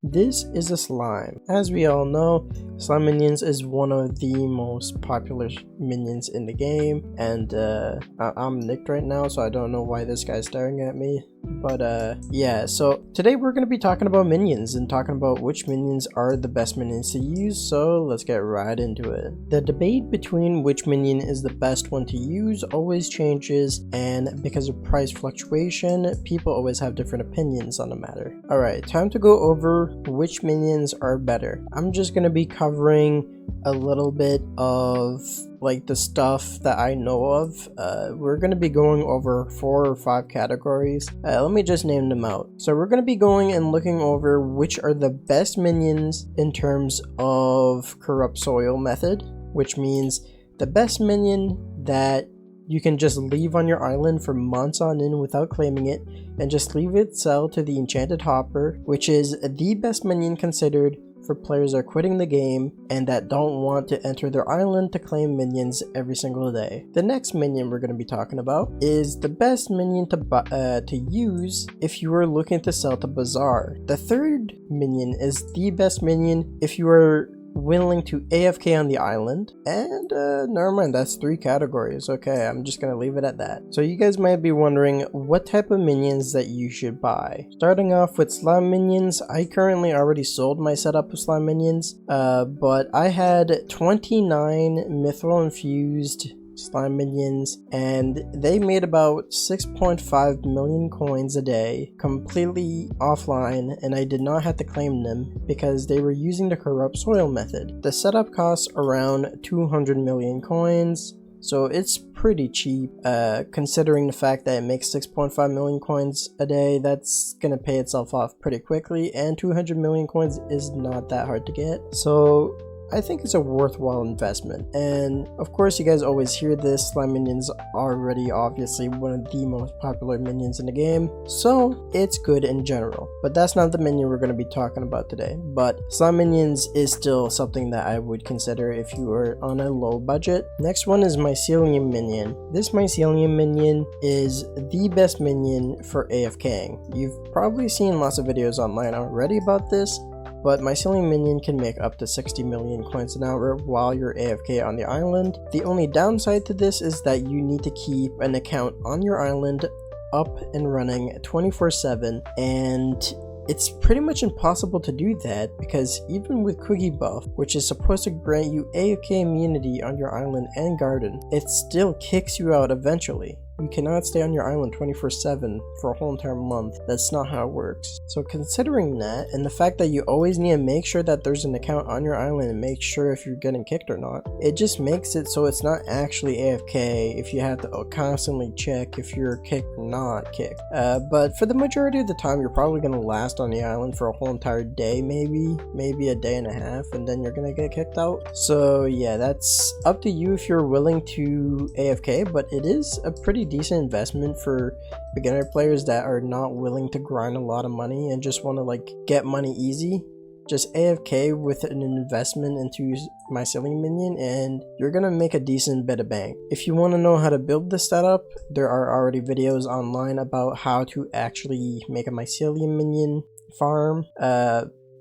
This is a slime. As we all know, slime minions is one of the most popular minions in the game, and I'm nicked right now, so I don't know why this guy's staring at me. But yeah, so today we're going to be talking about minions and talking about which minions are the best minions to use, so let's get right into it. The debate between which minion is the best one to use always changes, and because of price fluctuation, people always have different opinions on the matter. Alright, time to go over which minions are better. I'm just going to be covering a little bit of like the stuff that I know of. We're going to be going over 4 or 5 categories. Let me just name them out. So we're going to be going and looking over which are the best minions in terms of corrupt soil method, which means the best minion that you can just leave on your island for months on end without claiming it, and just leave it sell to the enchanted hopper, which is the best minion considered for players that are quitting the game and that don't want to enter their island to claim minions every single day. The next minion we're going to be talking about is the best minion to use if you are looking to sell to Bazaar. The third minion is the best minion if you are willing to AFK on the island, and never mind, that's 3 categories. Okay, I'm just gonna leave it at that. So you guys might be wondering what type of minions that you should buy. Starting off with slime minions, I currently already sold my setup of slime minions, but I had 29 mithril infused slime minions, and they made about 6.5 million coins a day completely offline, and I did not have to claim them because they were using the corrupt soil method. The setup costs around 200 million coins, so it's pretty cheap considering the fact that it makes 6.5 million coins a day. That's gonna pay itself off pretty quickly, and 200 million coins is not that hard to get, so I think it's a worthwhile investment. And of course, you guys always hear this, slime minions are already obviously one of the most popular minions in the game, so it's good in general. But that's not the minion we're going to be talking about today. But slime minions is still something that I would consider if you are on a low budget. Next one is Mycelium minion. This Mycelium minion is the best minion for AFKing. You've probably seen lots of videos online already about this, but Mycelium minion can make up to 60 million coins an hour while you're AFK on the island. The only downside to this is that you need to keep an account on your island up and running 24/7, and it's pretty much impossible to do that because even with Cookie Buff, which is supposed to grant you AFK immunity on your island and garden, it still kicks you out eventually. You cannot stay on your island 24/7 for a whole entire month. That's not how it works. So considering that, and the fact that you always need to make sure that there's an account on your island and make sure if you're getting kicked or not, it just makes it so it's not actually AFK if you have to constantly check if you're kicked or not kicked. But for the majority of the time, you're probably going to last on the island for a whole entire day, maybe a day and a half, and then you're going to get kicked out. So yeah, that's up to you if you're willing to AFK, but it is a pretty decent investment for beginner players that are not willing to grind a lot of money and just want to like get money easy. Just AFK with an investment into Mycelium minion and you're gonna make a decent bit of bank. If you want to know how to build this setup, there are already videos online about how to actually make a Mycelium minion farm.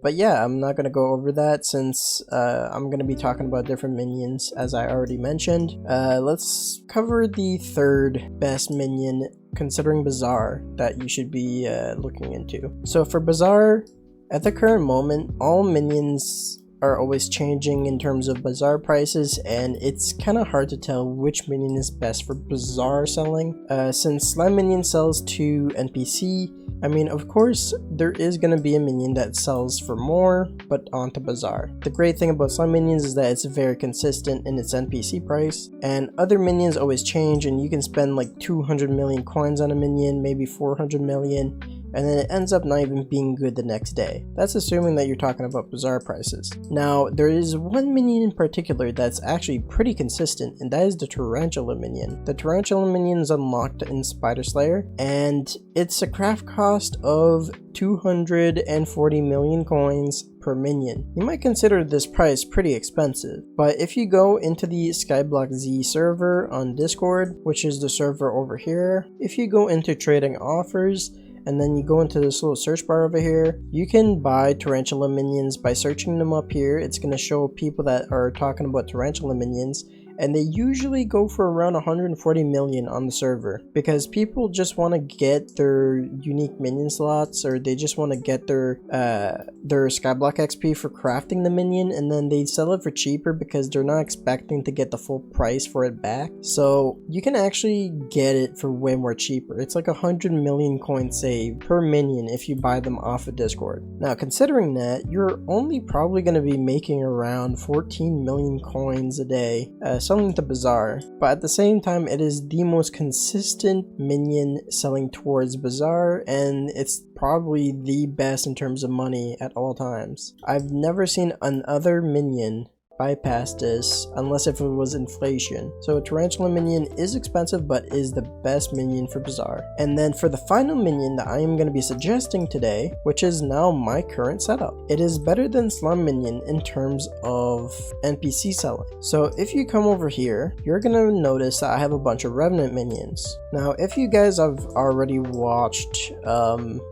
But yeah, I'm not going to go over that since I'm going to be talking about different minions as I already mentioned. Let's cover the third best minion considering Bazaar that you should be looking into. So for Bazaar, at the current moment, all minions are always changing in terms of Bazaar prices, and it's kind of hard to tell which minion is best for Bazaar selling. Since slime minion sells to NPC, I mean, of course, there is going to be a minion that sells for more, but onto Bazaar. The great thing about slime minions is that it's very consistent in its NPC price, and other minions always change, and you can spend like 200 million coins on a minion, maybe 400 million, and then it ends up not even being good the next day. That's assuming that you're talking about Bazaar prices. Now, there is one minion in particular that's actually pretty consistent, and that is the Tarantula minion. The Tarantula minion is unlocked in Spider Slayer, and it's a craft cost of 240 million coins per minion. You might consider this price pretty expensive, but if you go into the Skyblock Z server on Discord, which is the server over here, if you go into trading offers, and then you go into this little search bar over here. You can buy tarantula minions by searching them up here. It's going to show people that are talking about tarantula minions, and they usually go for around 140 million on the server because people just want to get their unique minion slots, or they just want to get their Skyblock XP for crafting the minion, and then they sell it for cheaper because they're not expecting to get the full price for it back. So you can actually get it for way more cheaper. It's like 100 million coins saved per minion if you buy them off of Discord. Now, considering that, you're only probably going to be making around 14 million coins a day selling to Bazaar, but at the same time it is the most consistent minion selling towards Bazaar, and it's probably the best in terms of money at all times. I've never seen another minion bypass this unless if it was inflation. So a tarantula minion is expensive but is the best minion for Bazaar. And then for the final minion that I am going to be suggesting today, which is now my current setup, it is better than slime minion in terms of NPC selling. So if you come over here, you're going to notice that I have a bunch of revenant minions. Now if you guys have already watched,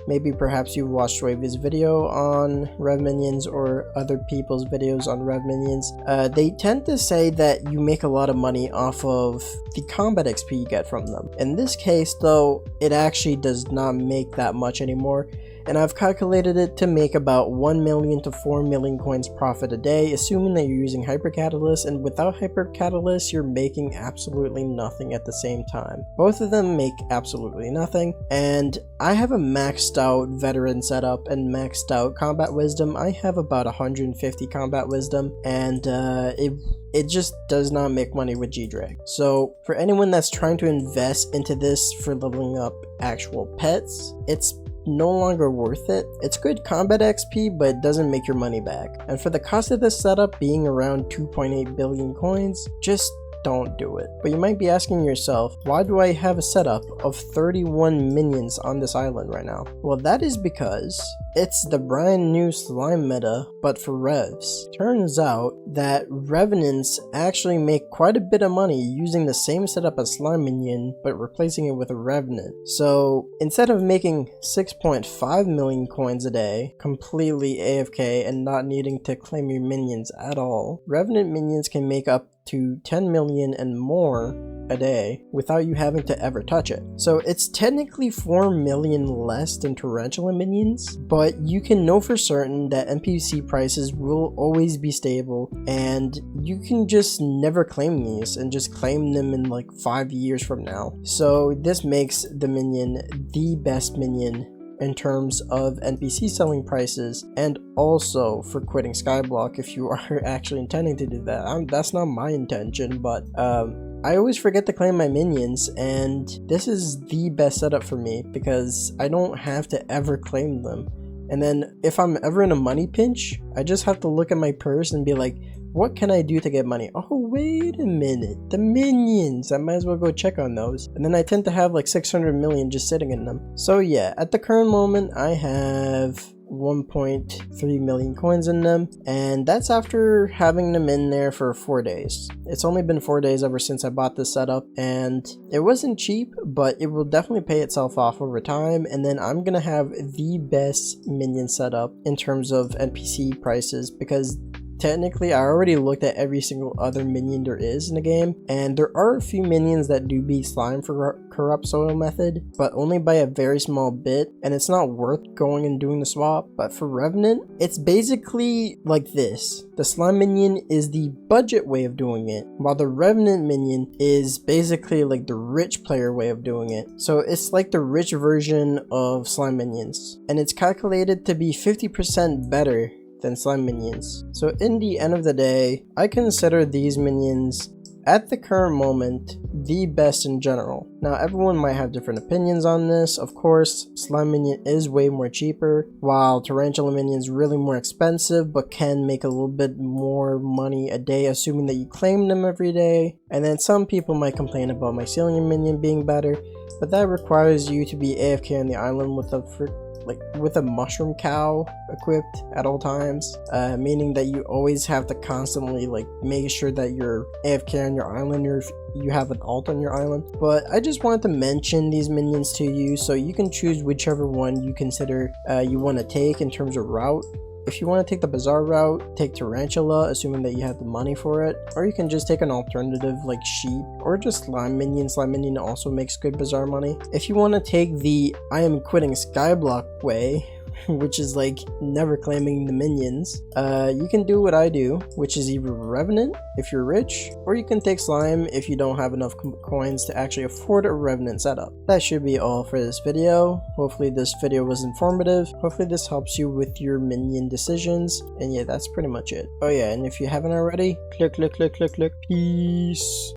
maybe perhaps you watched Wavy's video on rev minions or other people's videos on rev minions, they tend to say that you make a lot of money off of the combat XP you get from them. In this case though, it actually does not make that much anymore, and I've calculated it to make about 1 million to 4 million coins profit a day, assuming that you're using Hyper Catalyst, and without Hyper Catalyst you're making absolutely nothing at the same time. Both of them make absolutely nothing, and I have a maxed out veteran setup and maxed out combat wisdom. I have about 150 combat wisdom, and it just does not make money with Gdrag. So for anyone that's trying to invest into this for leveling up actual pets, it's no longer worth it. It's good combat XP, but it doesn't make your money back. And for the cost of this setup being around 2.8 billion coins, just don't do it. But you might be asking yourself, why do I have a setup of 31 minions on this island right now? Well, that is because it's the brand new slime meta, but for revs. Turns out that revenants actually make quite a bit of money using the same setup as slime minion, but replacing it with a revenant. So instead of making 6.5 million coins a day, completely AFK and not needing to claim your minions at all, revenant minions can make up to 10 million and more a day without you having to ever touch it. So it's technically 4 million less than tarantula minions, but you can know for certain that NPC prices will always be stable, and you can just never claim these and just claim them in like 5 years from now. So this makes the minion the best minion in terms of NPC selling prices, and also for quitting Skyblock if you are actually intending to do that. That's not my intention, but I always forget to claim my minions, and this is the best setup for me because I don't have to ever claim them. And then if I'm ever in a money pinch, I just have to look at my purse and be like, what can I do to get money? Oh, wait a minute, the minions, I might as well go check on those. And then I tend to have like 600 million just sitting in them. So yeah, at the current moment I have 1.3 million coins in them, and that's after having them in there for 4 days. It's only been 4 days ever since I bought this setup, and it wasn't cheap, but it will definitely pay itself off over time. And then I'm gonna have the best minion setup in terms of NPC prices, because technically I already looked at every single other minion there is in the game, and there are a few minions that do beat slime for corrupt soil method, but only by a very small bit, and it's not worth going and doing the swap. But for revenant, it's basically like this: the slime minion is the budget way of doing it, while the revenant minion is basically like the rich player way of doing it. So it's like the rich version of slime minions, and it's calculated to be 50% better than slime minions. So in the end of the day, I consider these minions at the current moment the best in general. Now everyone might have different opinions on this. Of course, slime minion is way more cheaper, while tarantula minion is really more expensive but can make a little bit more money a day, assuming that you claim them every day. And then some people might complain about mycelium minion being better, but that requires you to be AFK on the island with like with a mushroom cow equipped at all times, meaning that you always have to constantly like make sure that you're AFK on your island or if you have an ult on your island. But I just wanted to mention these minions to you so you can choose whichever one you consider you want to take in terms of route. If you want to take the Bazaar route, take Tarantula, assuming that you have the money for it, or you can just take an alternative like Sheep, or just Slime Minion. Slime Minion also makes good Bazaar money. If you want to take the I am quitting Skyblock way, which is like never claiming the minions, you can do what I do, which is either Revenant if you're rich, or you can take Slime if you don't have enough coins to actually afford a Revenant setup. That should be all for this video. Hopefully this video was informative. Hopefully this helps you with your minion decisions, and yeah, that's pretty much it. Oh yeah, and if you haven't already, click. Peace.